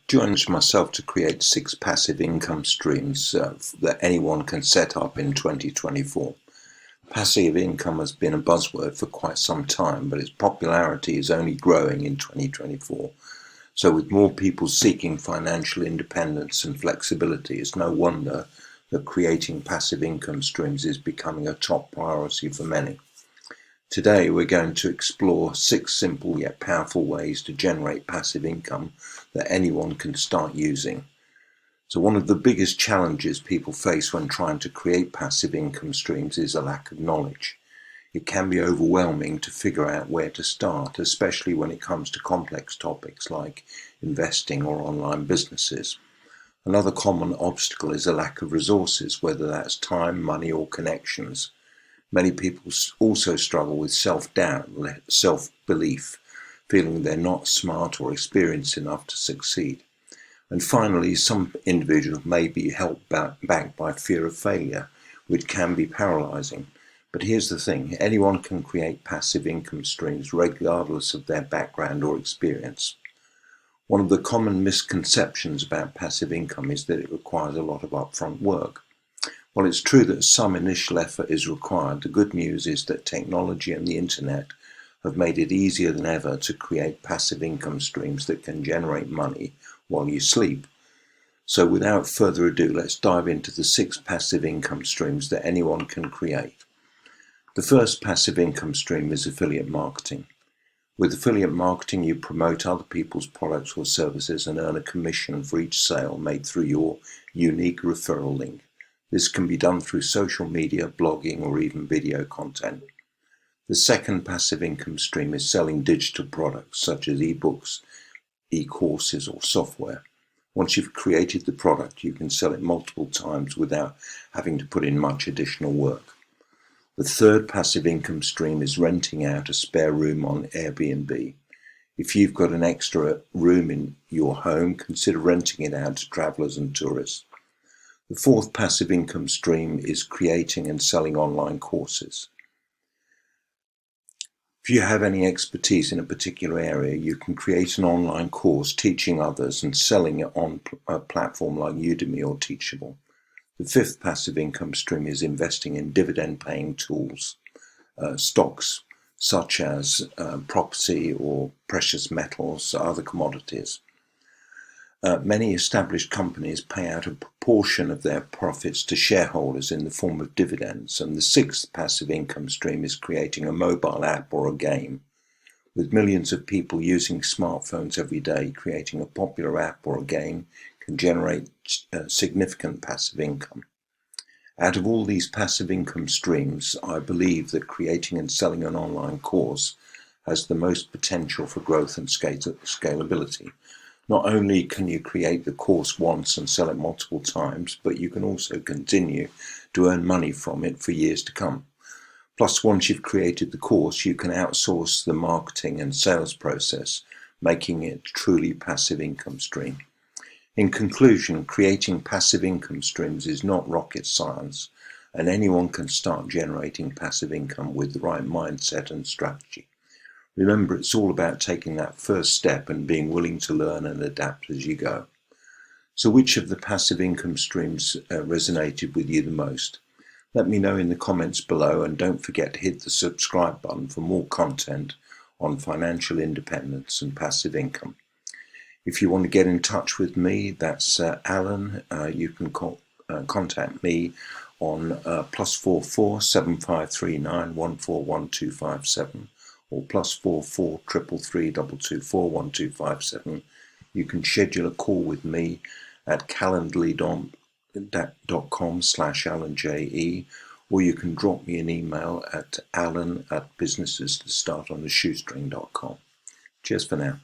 Challenged myself to create 6 passive income streams that anyone can set up in 2024. Passive income has been a buzzword for quite some time, but its popularity is only growing in 2024. So with more people seeking financial independence and flexibility, it's no wonder that creating passive income streams is becoming a top priority for many. Today we're going to explore 6 simple yet powerful ways to generate passive income that anyone can start using. So one of the biggest challenges people face when trying to create passive income streams is a lack of knowledge. It can be overwhelming to figure out where to start, especially when it comes to complex topics like investing or online businesses. Another common obstacle is a lack of resources, whether that's time, money, or connections. Many people also struggle with self-doubt, self-belief, feeling they're not smart or experienced enough to succeed. And finally, some individuals may be held back by fear of failure, which can be paralyzing. But here's the thing, anyone can create passive income streams regardless of their background or experience. One of the common misconceptions about passive income is that it requires a lot of upfront work. While it's true that some initial effort is required, the good news is that technology and the internet have made it easier than ever to create passive income streams that can generate money while you sleep. So without further ado, let's dive into the 6 passive income streams that anyone can create. The first passive income stream is affiliate marketing. With affiliate marketing, you promote other people's products or services and earn a commission for each sale made through your unique referral link. This can be done through social media, blogging, or even video content. The second passive income stream is selling digital products such as ebooks, e-courses, or software. Once you've created the product, you can sell it multiple times without having to put in much additional work. The third passive income stream is renting out a spare room on Airbnb. If you've got an extra room in your home, consider renting it out to travelers and tourists. The fourth passive income stream is creating and selling online courses. If you have any expertise in a particular area, you can create an online course teaching others and selling it on a platform like Udemy or Teachable. The fifth passive income stream is investing in dividend-paying tools, stocks such as property or precious metals or other commodities. Many established companies pay out a proportion of their profits to shareholders in the form of dividends, and the sixth passive income stream is creating a mobile app or a game. With millions of people using smartphones every day, creating a popular app or a game can generate significant passive income. Out of all these passive income streams, I believe that creating and selling an online course has the most potential for growth and scalability. Not only can you create the course once and sell it multiple times, but you can also continue to earn money from it for years to come. Plus, once you've created the course, you can outsource the marketing and sales process, making it a truly passive income stream. In conclusion, creating passive income streams is not rocket science, and anyone can start generating passive income with the right mindset and strategy. Remember, it's all about taking that first step and being willing to learn and adapt as you go. So which of the passive income streams resonated with you the most? Let me know in the comments below, and don't forget to hit the subscribe button for more content on financial independence and passive income. If you want to get in touch with me, that's Alan. You can contact me on +44 7539 141257 or +44 333 224 1257. You can schedule a call with me at calendly.com/AlanJE, or you can drop me an email at alan@businessestostartontheshoestring.com. Cheers for now.